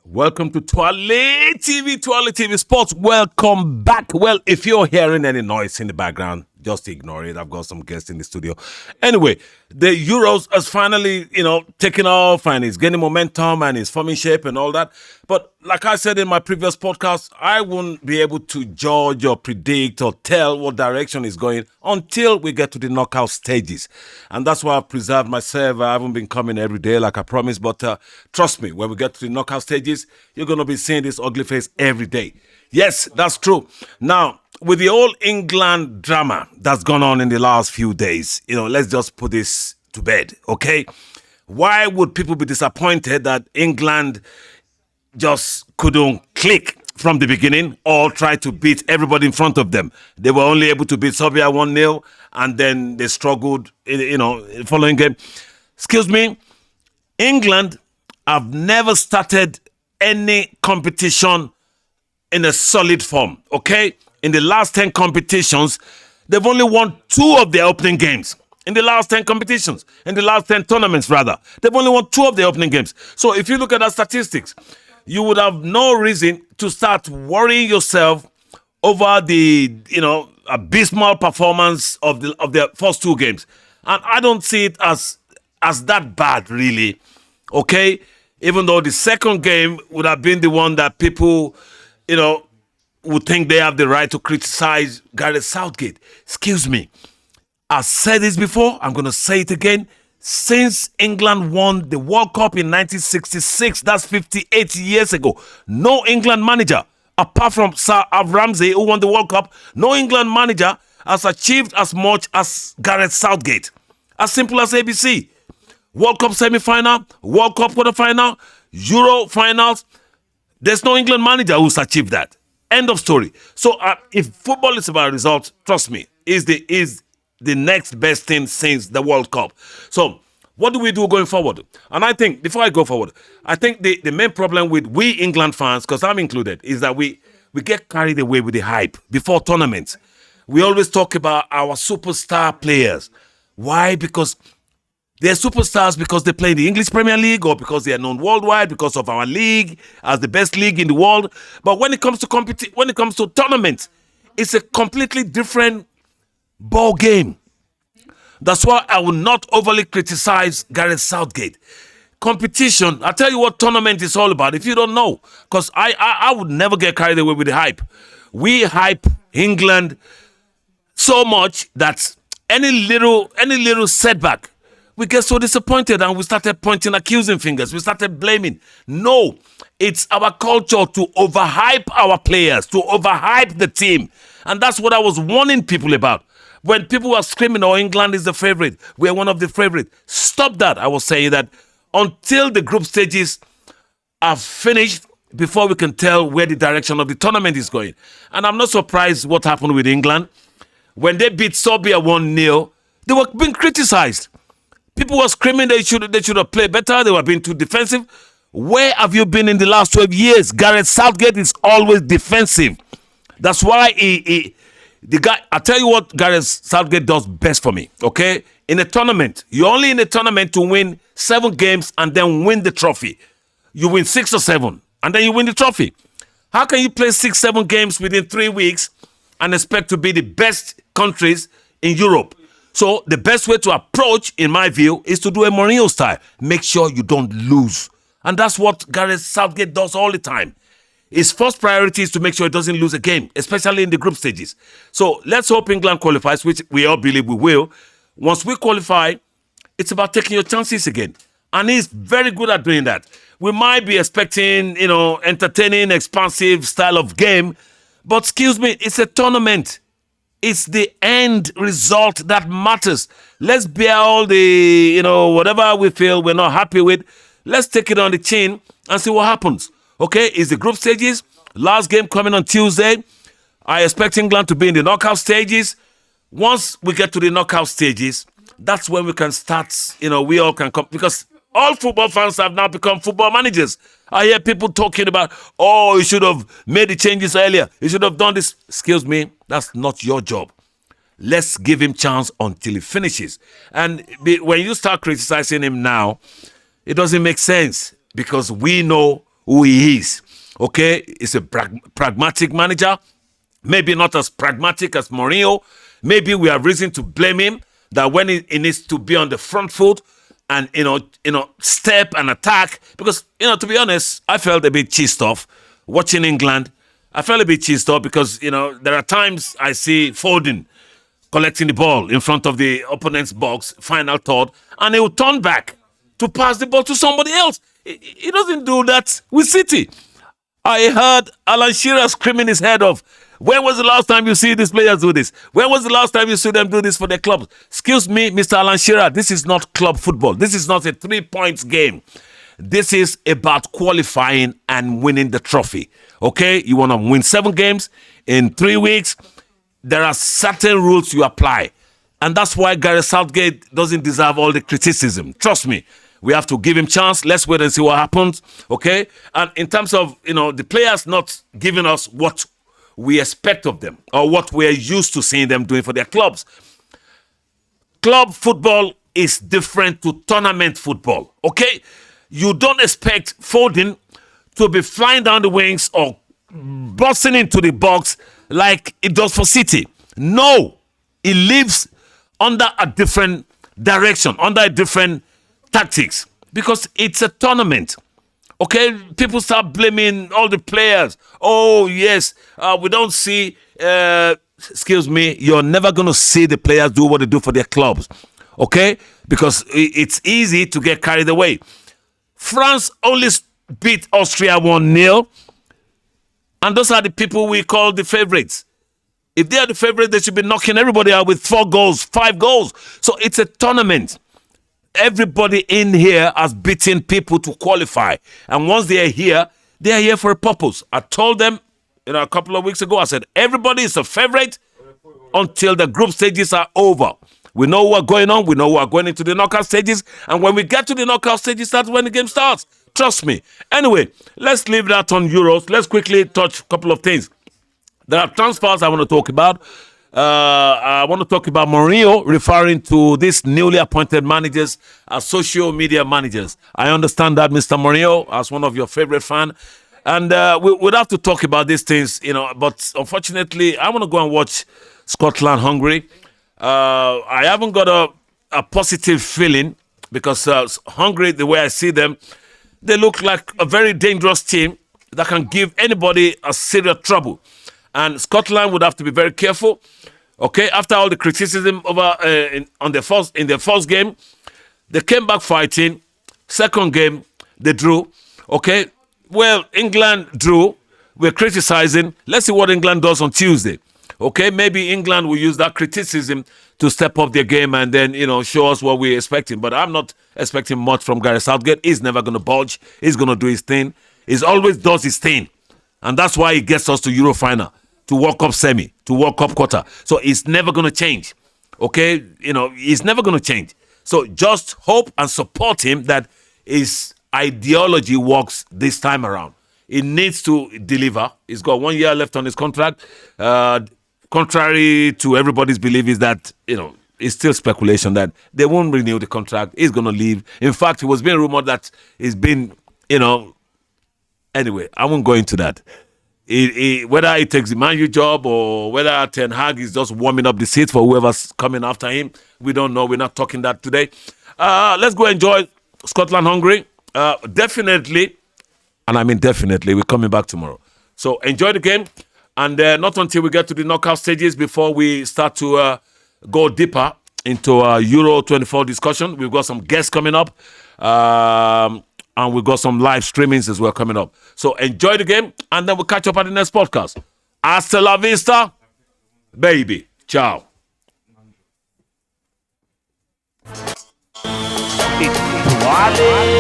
Welcome to TWALE TV Sports. Welcome back. Well, if you're hearing any noise in the background, just ignore it. I've got some guests in the studio. Anyway, the Euros has finally, taken off and it's gaining momentum and it's forming shape and all that. But like I said in my previous podcast, I won't be able to judge or predict or tell what direction is going until we get to the knockout stages. And that's why I've preserved myself. I haven't been coming every day like I promised. But trust me, when we get to the knockout stages, you're going to be seeing this ugly face every day. Yes, that's true. Now, with the whole England drama that's gone on in the last few days, let's just put this to bed, okay? Why would people be disappointed that England just couldn't click from the beginning or try to beat everybody in front of them? They were only able to beat Serbia 1-0 and then they struggled, in the following game. Excuse me, England have never started any competition in a solid form, okay? In the last 10 competitions, they've only won 2 of their opening games. In the last 10 competitions, in the last 10 tournaments rather, they've only won 2 of their opening games. So if you look at that statistics, you would have no reason to start worrying yourself over the, abysmal performance of their first 2 games. And I don't see it as that bad, really, okay? Even though the second game would have been the one that people, would think they have the right to criticize Gareth Southgate. Excuse me. I've said this before. I'm going to say it again. Since England won the World Cup in 1966, that's 58 years ago, no England manager, apart from Sir Alf Ramsey, who won the World Cup, no England manager has achieved as much as Gareth Southgate. As simple as ABC. World Cup semi-final, World Cup quarter-final, Euro finals. There's no England manager who's achieved that. End of story. So if football is about results, trust me, is the next best thing since the World Cup. So what do we do going forward? And I think, before I go forward, I think the main problem with we England fans, because I'm included, is that we get carried away with the hype before tournaments. We always talk about our superstar players. Why? Because they're superstars because they play in the English Premier League or because they are known worldwide because of our league as the best league in the world. But when it comes to tournaments, it's a completely different ball game. That's why I will not overly criticize Gareth Southgate. Competition, I'll tell you what tournament is all about if you don't know. Because I would never get carried away with the hype. We hype England so much that any little setback, we get so disappointed and we started pointing accusing fingers. We started blaming. No, it's our culture to overhype our players, to overhype the team. And that's what I was warning people about. When people were screaming, oh, England is the favorite, we're one of the favorite. Stop that. I was saying that until the group stages are finished, before we can tell where the direction of the tournament is going. And I'm not surprised what happened with England. When they beat Serbia 1-0, they were being criticized. People were screaming they should have played better. They were being too defensive. Where have you been in the last 12 years? Gareth Southgate is always defensive. That's why I tell you what Gareth Southgate does best for me, okay? In a tournament, you're only in a tournament to win 7 games and then win the trophy. You win 6 or 7 and then you win the trophy. How can you play 6-7 games within 3 weeks and expect to be the best countries in Europe? So the best way to approach, in my view, is to do a Mourinho style. Make sure you don't lose. And that's what Gareth Southgate does all the time. His first priority is to make sure he doesn't lose a game, especially in the group stages. So let's hope England qualifies, which we all believe we will. Once we qualify, it's about taking your chances again. And he's very good at doing that. We might be expecting, entertaining, expansive style of game. But excuse me, it's a tournament. It's the end result that matters. Let's bear all the, whatever we feel we're not happy with. Let's take it on the chin and see what happens. Okay, it's the group stages. Last game coming on Tuesday. I expect England to be in the knockout stages. Once we get to the knockout stages, that's when we can start, we all can come. Because All football fans have now become football managers. I hear people talking about, oh, you should have made the changes earlier. You should have done this. Excuse me, that's not your job. Let's give him chance until he finishes. And when you start criticizing him now, it doesn't make sense because we know who he is. Okay, he's a pragmatic manager. Maybe not as pragmatic as Mourinho. Maybe we have reason to blame him that when he needs to be on the front foot and step and attack. Because to be honest, I felt a bit cheesed off watching England. I felt a bit cheesed off because there are times I see Foden collecting the ball in front of the opponent's box, final third, and he will turn back to pass the ball to somebody else. He doesn't do that with City. I heard Alan Shearer screaming his head off. When was the last time you see these players do this? When was the last time you see them do this for their clubs? Excuse me, Mr. Alan Shearer, this is not club football. This is not a 3-point game. This is about qualifying and winning the trophy. Okay? You want to win 7 games in 3 weeks. There are certain rules you apply. And that's why Gareth Southgate doesn't deserve all the criticism. Trust me. We have to give him chance. Let's wait and see what happens. Okay? And in terms of, the players not giving us what we expect of them or what we're used to seeing them doing for their clubs. Club football is different to tournament football. Okay? You don't expect Foden to be flying down the wings or busting into the box like it does for City. No. He lives under a different direction, under a different tactics, because it's a tournament. Okay, people start blaming all the players. Oh, yes, we don't see, excuse me, you're never going to see the players do what they do for their clubs. Okay, because it's easy to get carried away. France only beat Austria 1-0, and those are the people we call the favorites. If they are the favorites, they should be knocking everybody out with 4 goals, 5 goals. So it's a tournament. Everybody in here has beaten people to qualify. And once they are here for a purpose. I told them a couple of weeks ago, I said, everybody is a favorite until the group stages are over. We know what's going on. We know we're going into the knockout stages. And when we get to the knockout stages, that's when the game starts. Trust me. Anyway, let's leave that on Euros. Let's quickly touch a couple of things. There are transfers I want to talk about. I want to talk about Mourinho referring to these newly appointed managers as social media managers. I understand that, Mr. Mourinho, as one of your favorite fans. And we'd have to talk about these things, but unfortunately, I want to go and watch Scotland-Hungary. I haven't got a positive feeling because Hungary, the way I see them, they look like a very dangerous team that can give anybody a serious trouble. And Scotland would have to be very careful. Okay, after all the criticism in their first game, they came back fighting. Second game, they drew. Okay, well, England drew. We're criticizing. Let's see what England does on Tuesday. Okay, maybe England will use that criticism to step up their game and then, show us what we're expecting. But I'm not expecting much from Gareth Southgate. He's never going to budge. He's going to do his thing. He always does his thing. And that's why he gets us to Euro final, to World Cup semi, to World Cup quarter. So it's never going to change. Okay? He's never going to change. So just hope and support him that his ideology works this time around. He needs to deliver. He's got 1 year left on his contract. Contrary to everybody's belief is that, it's still speculation that they won't renew the contract. He's going to leave. In fact, it was being rumored that he's been, anyway, I won't go into that. Whether he takes the Man U job or whether Ten Hag is just warming up the seat for whoever's coming after him, we don't know. We're not talking that today. Let's go enjoy Scotland-Hungary. Definitely, and I mean definitely, we're coming back tomorrow. So enjoy the game. And not until we get to the knockout stages before we start to go deeper into Euro 24 discussion. We've got some guests coming up. And we've got some live streamings as well coming up. So enjoy the game, and then we'll catch up at the next podcast. Hasta la vista, baby. Ciao. It's TWALE.